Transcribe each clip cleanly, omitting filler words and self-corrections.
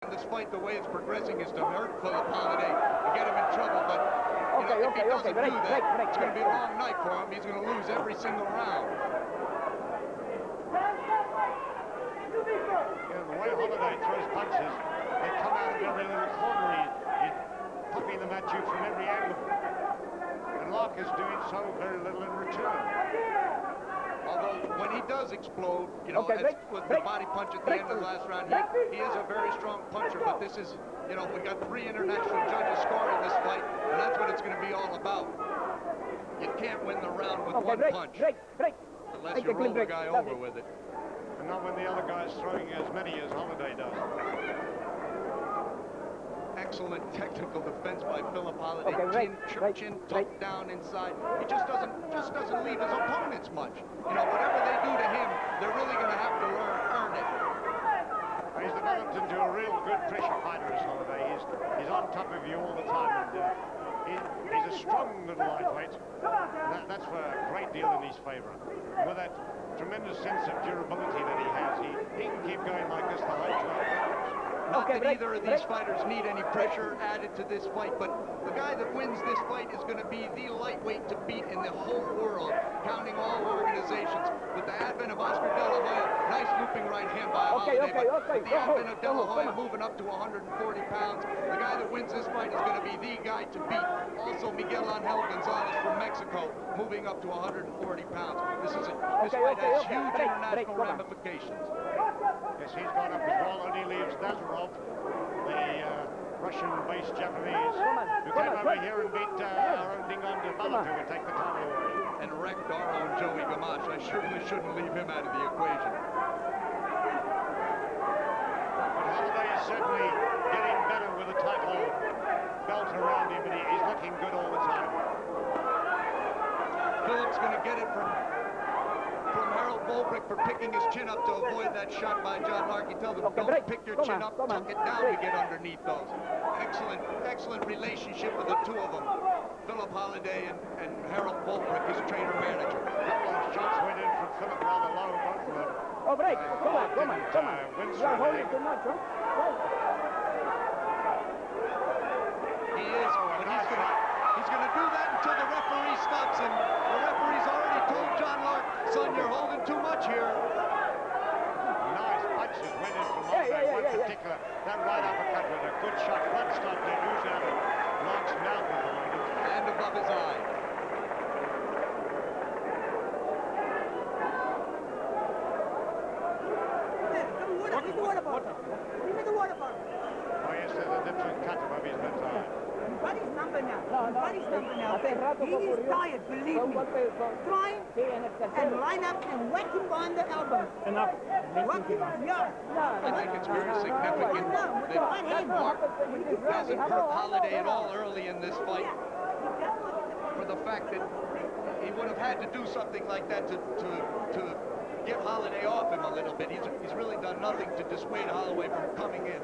This fight, the way it's progressing, is to hurt Philip Holiday and get him in trouble. But you know, if he doesn't do that, it's going to be a long night for him. He's going to lose every single round. Yeah, the way Holiday throws punches, they come out of every little corner. He's popping them at you from every angle. And Lark is doing so very little in return. Although when he does explode, you know, as with the body punch at the end of the last round, he is a very strong puncher. But this is, you know, we got 3 international judges scoring this fight, and that's what it's going to be all about. You can't win the round with one punch, unless you roll the guy over with it. And not when the other guy's throwing as many as Holiday does. Excellent technical defense by Philip Holiday. Chin tucked down inside. He just doesn't leave his opponents much. You know, whatever they do to him, they're really going to have to earn it. He's developed into a real good pressure fighter, as Holiday. He's on top of you all the time. And he's a strong little lightweight. That's a great deal in his favor. With that tremendous sense of durability that he has, he can keep going like this the whole 12 rounds. Not that either of these fighters need any pressure added to this fight, but the guy that wins this fight is going to be the lightweight to beat in the whole world, counting all organizations. With the advent of Oscar De La Hoya, nice looping right hand by Holiday, but with the advent of De La Hoya moving up to 140 pounds, the guy that wins this fight is going to be the guy to beat. Also, Miguel Angel Gonzalez from Mexico, moving up to 140 pounds. This fight has huge international ramifications. Yes, he's gone up as well, only leaves Nazarov, the Russian-based Japanese, who came over here and beat our own Dingon de Balatou to take the title away. And wrecked our own Joey Gamache. I certainly shouldn't leave him out of the equation. But Holiday is certainly getting better with the title belt around him, and he's looking good all the time. Philip's going to get it from Harold Volbrick for picking his chin up to avoid that shot by John Lark. He tells him, don't pick your chin up, tuck it down to get underneath those. Excellent relationship with the two of them. Philip Holiday and Harold Volbrick, his trainer-manager. A couple of shots went in from Philip rather low, both of them. Oh, break. Come on. You are holding too much, huh? He is, but he's going to do that until the referee stops him. The referee's already told John Lark, son, you're holding too much here. Nice punches went in from Holiday. One particular, that right uppercut was a good shot. Blood started to ooze out of Lark's mouth behind him. And above his eye. Water bottle. Give me the water bottle. Oh yes, there's a different cut above his left eye. What is number now? What is number now? He is tired, believe me. Trying and line up and whack him behind the elbow. Enough. Whack him, yeah. I think it's very significant that Lark hasn't hurt Holiday at all early in this fight, for the fact that he would have had to do something like that to get Holiday off him a little bit. He's really done nothing to dissuade Holloway from coming in.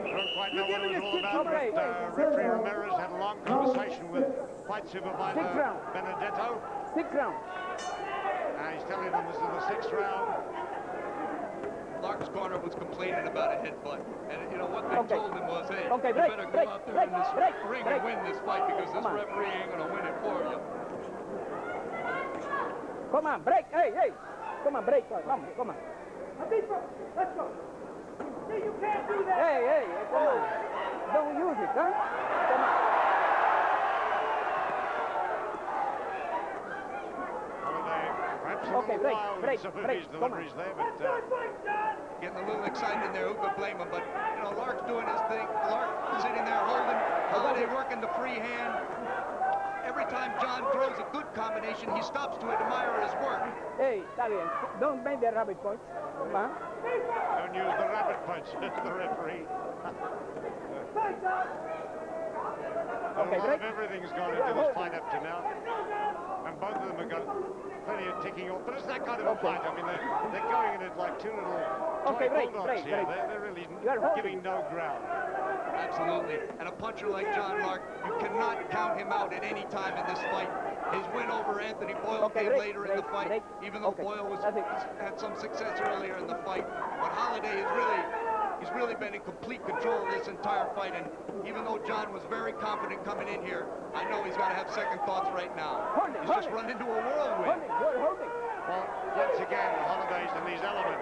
I don't quite know what it was all about, but referee Ramirez had a long conversation with fight supervisor Benedetto. 6th round. He's telling them this is the 6th round. Lark's corner was complaining about a headbutt. And, you know, what they told him was, hey, you better go out there in this ring and win this fight because this referee ain't going to win it for you. Come on, break. Hey. Come on, break. Come on. Let's go. See, you can't do that. Hey, come on. Don't use it, huh? Come on. Holiday, perhaps a little wild in some of his deliveries there, but getting a little excited there. Who could blame him? But, you know, Lark's doing his thing. Lark sitting there holding. Holiday working the free hand. Every time John throws a good combination, he stops to admire his work. Hey, está bien. Don't make the rabbit punch. Come on. don't use the rabbit punch, the referee. A lot of everything's gone into this fight up to now. And both of them have got plenty of ticking off. But it's that kind of a fight. I mean, they're going in it like two little toy bulldogs here. They're really giving no ground. Absolutely. And a puncher like John Lark, you cannot count him out at any time in this fight. His win over Anthony Boyle came later in the fight, even though Boyle had some success earlier in the fight. But Holiday is he's really been in complete control of this entire fight. And even though John was very confident coming in here, I know he's got to have second thoughts right now. He's just run into a whirlwind. Well, once again, Holiday's in his element.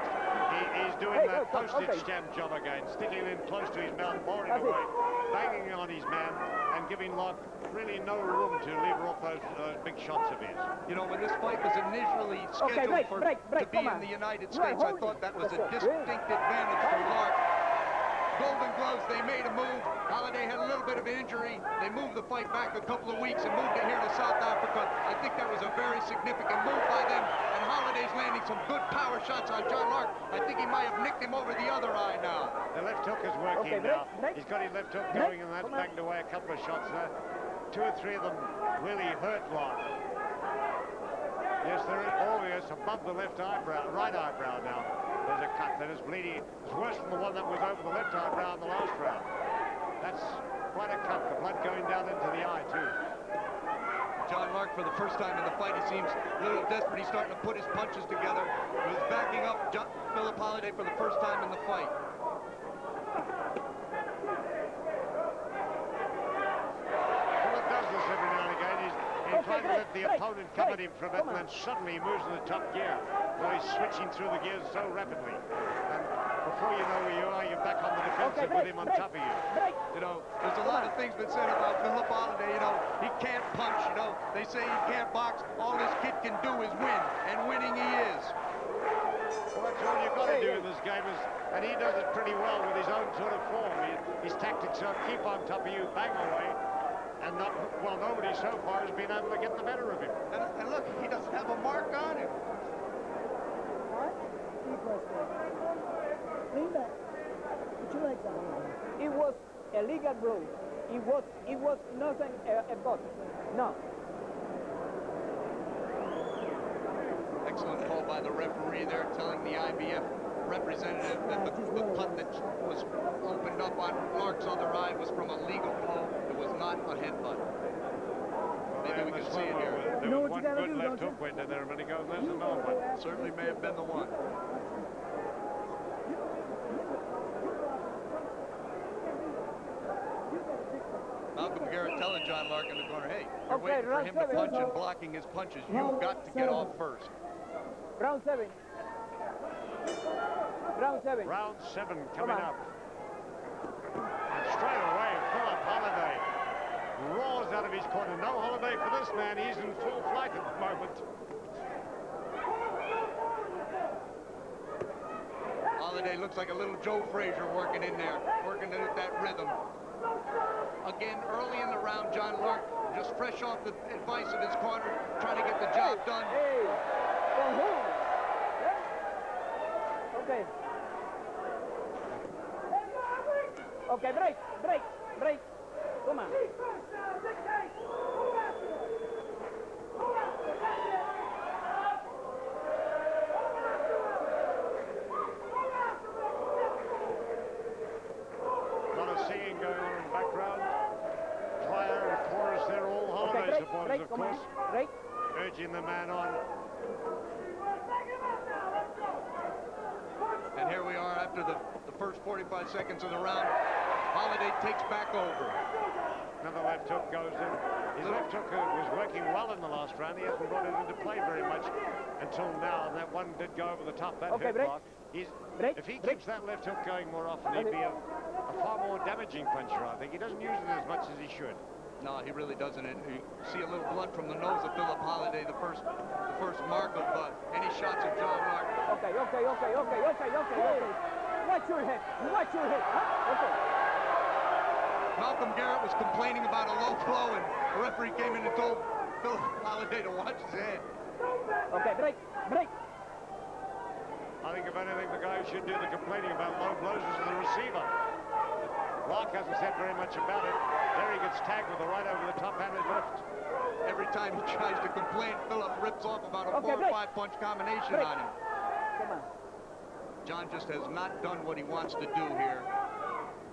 He's doing that postage stamp job again, sticking in close to his mouth, boring away, banging on his man, and giving Lark really no room to lever off those big shots of his. You know, when this fight was initially scheduled to be in the United States, I thought that was a distinct advantage for Lark. Golden Gloves, they made a move. Holiday had a little bit of an injury. They moved the fight back a couple of weeks and moved it here to South Africa. I think that was a very significant move by them. And Holiday's landing some good power shots on John Lark. I think he might have nicked him over the other eye now. The left hook is working now. He's got his left hook going, and that's banged away a couple of shots there. 2 or 3 of them really hurt Lark. Yes, there is always above the left eyebrow, right eyebrow now. There's a cut that is bleeding. It's worse than the one that was over the left eyebrow in the last round. That's quite a cut, the blood going down into the eye too. John Lark, for the first time in the fight, he seems a little desperate. He's starting to put his punches together. He was backing up Philip Holiday for the first time in the fight. Philip does this every now and again. He's trying to let the opponent come at him from it, and then suddenly he moves to the top gear. So he's switching through the gears so rapidly. And before you know where you are, you're back on the defensive with him on top of you. You know, there's a lot of things been said about Philip Holiday. You know, he can't punch, you know. They say he can't box. All this kid can do is win, and winning he is. Well, that's all you've got to do in this game, and he does it pretty well with his own sort of form. His tactics are keep on top of you, bang away, and nobody so far has been able to get the better of him. And look, he doesn't have a mark on him. Lean back. Put your legs out. It was a legal blow. It was nothing a box. No. Excellent call by the referee there, telling the IBF representative that the cut that was opened up on Lark's other eye was from a legal blow. It was not a headbutt. Maybe we can see it here. There was one good left hook went in there a minute ago, and there's another one. Certainly may have been the one. Malcolm Garrett telling John Lark in the corner, hey, you're waiting for him to punch and blocking his punches. You've got to get off first. Round 7. Round 7. Round 7 coming up. And straight away, Philip Holiday roars out of his corner. No holiday for this man. He's in full flight at the moment. Holiday looks like a little Joe Frazier working in there, working at that rhythm. Again, early in the round, John Lark, just fresh off the advice of his corner, trying to get the job done. Okay. Okay, break. Come on. A lot of singing going on in the background. Choir and chorus, they're all Holiday supporters, of course. Urging the man on. And here we are after the first 45 seconds of the round. Holiday takes back over. Another left hook goes in. His left hook was working well in the last round. He hasn't brought it into play very much until now, and that one did go over the top. That hurt Lark. If he keeps that left hook going more often, he'd be a far more damaging puncher, I think. He doesn't use it as much as he should. No, he really doesn't. And you see a little blood from the nose of Philip Holiday, the first mark of any shots of John Lark. Okay. Watch your head. Huh? Okay. Malcolm Garrett was complaining about a low blow, and the referee came in and told Philip Holiday to watch his head. Okay, break. I think if anything, the guy who should do the complaining about low blows is the receiver. Lark hasn't said very much about it. There he gets tagged with the right over the top and his left. Every time he tries to complain, Philip rips off about a 4 or 5 punch combination on him. Come on. John just has not done what he wants to do here.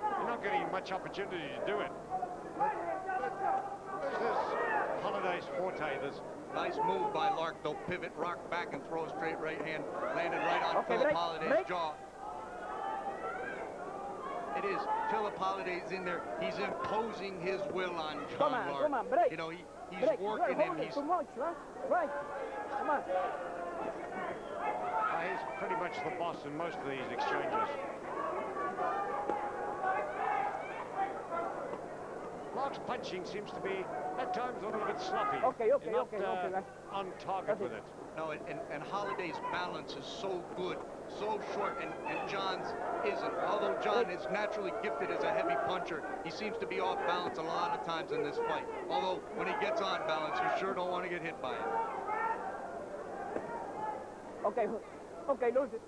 You're not getting much opportunity to do it. There's this Holiday Holliday's forte. There's nice move by Lark, though. Pivot, rock back, and throw a straight right hand. Landed right on Okay, Philip break, Holliday's break. jaw. It is. Philip Holliday's in there. He's imposing his will on John Lark. Come on, break. You know, he's break. working You're him. holding He's too much, right? Right. Come on. he's pretty much the boss in most of these exchanges. Lark's punching seems to be, at times, a little bit sloppy. Okay, He's not, okay. on target with it. no, and Holliday's balance is so good, so short, and John's isn't. Although John is naturally gifted as a heavy puncher, he seems to be off balance a lot of times in this fight. Although when he gets on balance, you sure don't want to get hit by it. Okay, okay, lose it.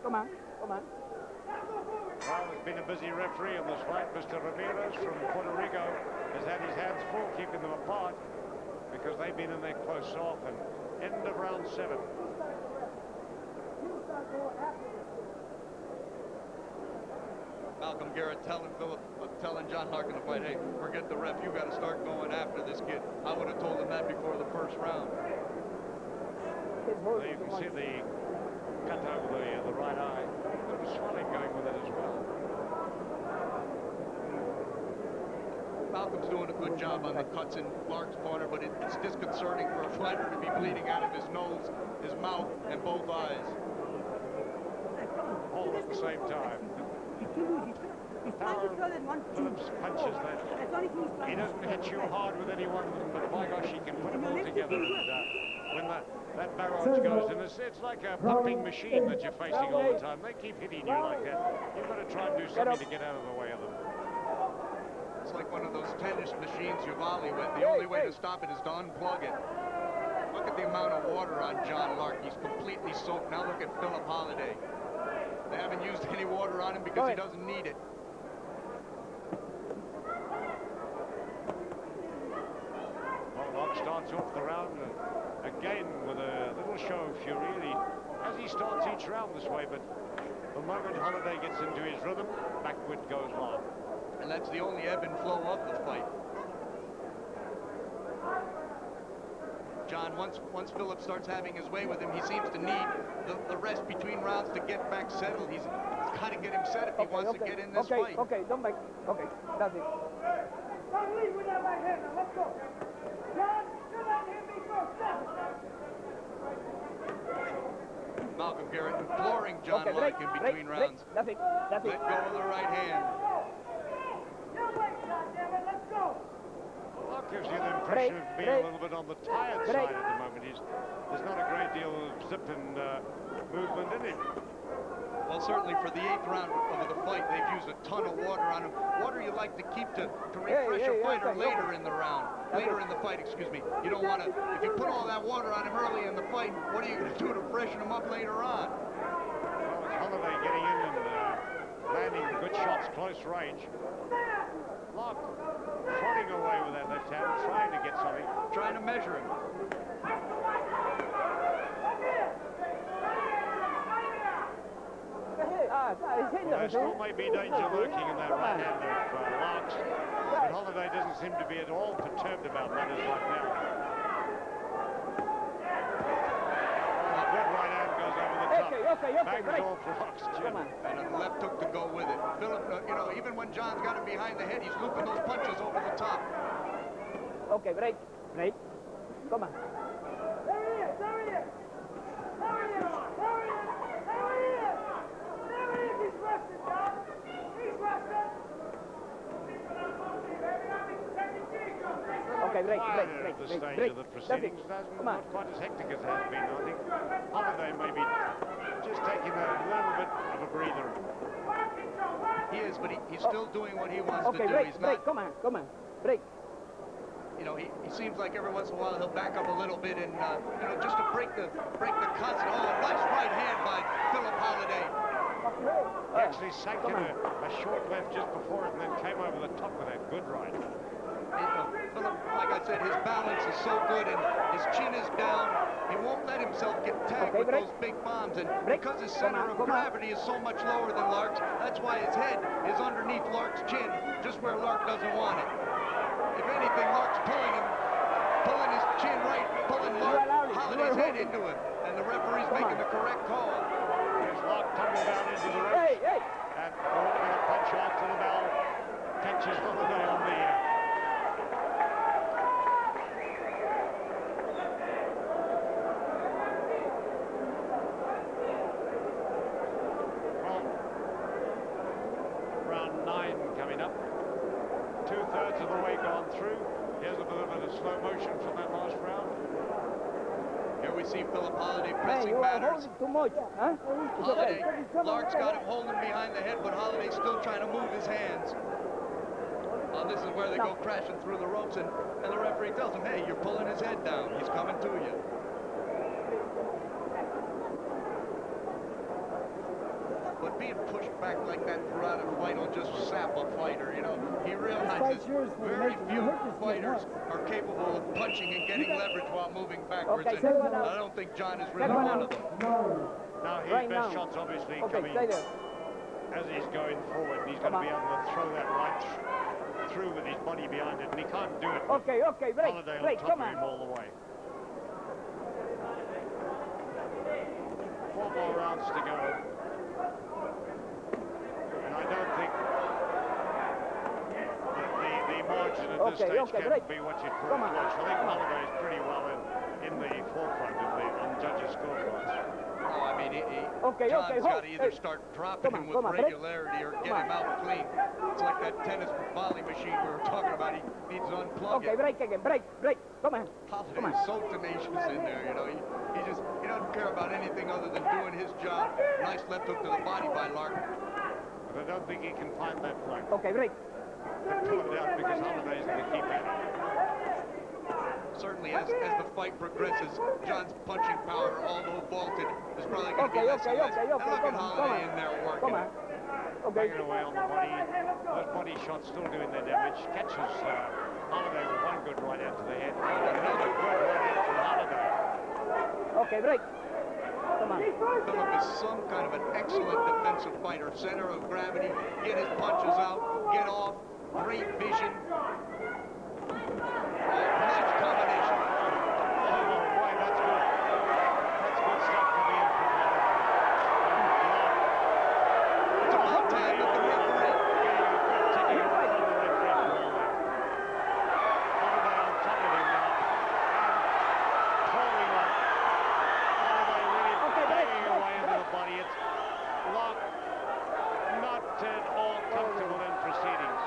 Come on, come on. Well, there's been a busy referee in this fight. Mr. Ramirez from Puerto Rico has had his hands full keeping them apart because they've been in there close off, and end of round 7. Malcolm Garrett telling John Lark in the fight, hey, forget the ref, you got to start going after this kid. I would have told him that before the first round. There you can see the cut over the right eye. A little swelling going with it as well. Malcolm's doing a good job on the cuts in Lark's corner, but it's disconcerting for a fighter to be bleeding out of his nose, his mouth, and both eyes. All at the same time. Phillips punches that. He doesn't hit you hard with any one of them, but by gosh, he can put them all together. And when that barrage goes in, it's like a pumping machine that you're facing all the time. They keep hitting you like that. You've got to try and do something to get out of the way of them. It's like one of those tennis machines you volley with. The only way to stop it is to unplug it. Look at the amount of water on John Lark. He's completely soaked. Now look at Philip Holliday. They haven't used any water on him because he doesn't need it. Well, Lark starts off the round again with a little show of fury. As he starts each round this way, but the moment Holliday gets into his rhythm, backward goes Lark. And that's the only ebb and flow of the fight. John, once Philip starts having his way with him, he seems to need the rest between rounds to get back settled. He's got to get him set if he wants to get in this fight. Okay, don't back. Okay, that's it. Don't leave with that right hand now. Let's go. John, you let him be first. Malcolm Garrett imploring John Lark in between rounds. That's it. That's it. Let go of the right hand. You wait, goddammit. Let's go. Lark gives you the impression of being a little bit on the tired side at the moment. There's not a great deal of zip and movement in him. Well, certainly for the 8th round of the fight, they've used a ton of water on him. Water you like to keep to refresh a fighter later in the round. Later in the fight, excuse me. You don't want to, if you put all that water on him early in the fight, what are you going to do to freshen him up later on? Well, it's Holliday getting in and landing good shots close range. Lark prodding away with that left hand, trying to get something. Trying to measure him. Well, there still may be danger lurking in that right hand of Lark's, but Holliday doesn't seem to be at all perturbed about matters right now. Oh, good right hand goes over the top. Bangs off Lark's chin. And a left hook to go with it. Philip, you know, even when John's got him behind the head, he's looping those punches over the top. Okay, break. Come on. There he is. There he is. He's resting, John. He's resting. Okay, break. At the stage of the proceedings, not quite as hectic as it has been. I think Holliday may be just taking a little bit of a breather. He is, but he's still doing what he wants to do. He's not. Come on, break. You know, he seems like every once in a while he'll back up a little bit and you know, just to break the cuts. Oh, nice right hand by Philip Holliday. He actually sank in a short left just before it and then came over the top with that good right. Philip, like I said, his balance is so good and his chin is down. He won't let himself get tagged with those big bombs. And because his center of gravity is so much lower than Lark's, that's why his head is underneath Lark's chin, just where Lark doesn't want it. If anything, Lark's pulling pulling his chin right, pulling Holliday's head into him. And the referee's making the correct call. There's Lark tumbled down into the ropes. Hey, hey. And with a punch out to the bell, catches Holiday on the well, round 9 coming up. 2/3 of the way gone through. Here's a bit of a slow motion from that last round. Here we see Philip Holliday Hey, pressing you are matters. holding too much, huh? It's Holliday, okay. Lark's got him holding behind the head, but Holliday's still trying to move his hands. This is where they go crashing through the ropes, and the referee tells him, hey, you're pulling his head down. He's coming to you. But being pushed back like that throughout a fight will just sap a fighter, you know. He realizes very few fighters are capable of punching and getting leverage while moving backwards, Okay, and I don't think John is really one of them. Now his Right best now. shot's obviously Okay, coming stay there. as he's going forward. He's going to be able to throw that right through with his body behind it, and he can't do it. with Okay, break, Holiday break, on top come of on. him all the way. 4 more rounds to go. And I don't think that the margin at this stage can break. be what you'd call Come on. close. I think Holiday is pretty well in the forefront of the judges' scorecards. Oh, I mean, John's got to either start dropping him with regularity or get him out clean. It's like that tennis volley machine we were talking about. He needs to unplug it. Break again, break, come on. Holiday is so tenacious in there, you know. He doesn't care about anything other than doing his job. Nice left hook to the body by Lark. But I don't think he can find that flank. Okay, break. They'll pull it out because Holiday's going to keep at it. Certainly, as the fight progresses, John's punching power, although vaulted, is probably going to be less and less. And look at Holiday in there working. Banging away on the body. Those body shots still doing their damage. Catches Holiday with one good right hand to the head. Another good right hand from Holiday. Okay, break. Come on. Philip is some kind of an excellent defensive fighter. Center of gravity, get his punches out, get off, great vision. Nice combination. Oh, boy, that's good. That's good stuff coming in from Holiday. It's a hot tag with the referee. Getting a good ticking off from the referee for all that. Holiday on top of him now. And crawling up. Holiday really banging away into the body. It's Lark not at all comfortable in proceedings.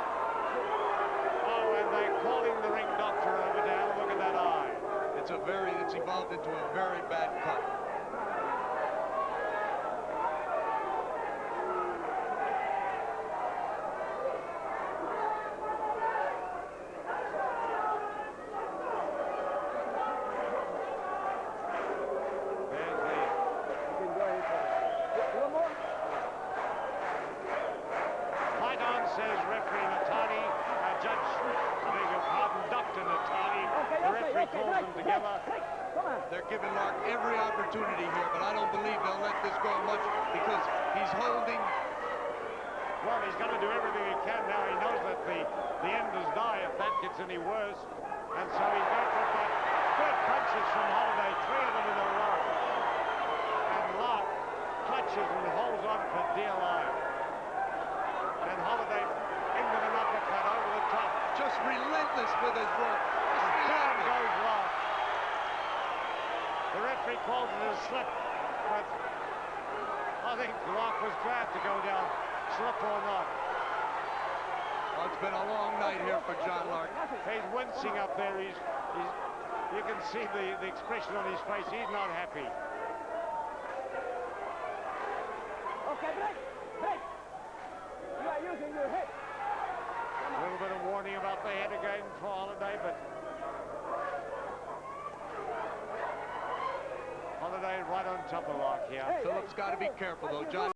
Oh, and they're calling the ring doctor over there. Look at that eye. It's evolved into a very bad cut. There's the fight on, says referee Natani. Judge, I beg your pardon, Dr. Natani. The referee calls them together. Come on. They're giving Lark every opportunity here, but I don't believe they'll let this go much because he's holding. Well, he's going to do everything he can now. He knows that the end is nigh if that gets any worse. And so he's going for it. Good punches from Holiday, 3 of them in a row. And Lark clutches and holds on for dear life. And Holiday in with an uppercut over the top. Just relentless with his work. Just Down relentless. goes Lark. The referee calls it a slip, but I think Lark was glad to go down, slip or not. Well, it's been a long night here for John Lark. He's wincing up there. You can see the expression on his face. He's not happy. Okay, break. You are using your head. A little bit of warning about the head again for Holiday, but Holiday right on top of Lark here. Philip's got to be careful, though. John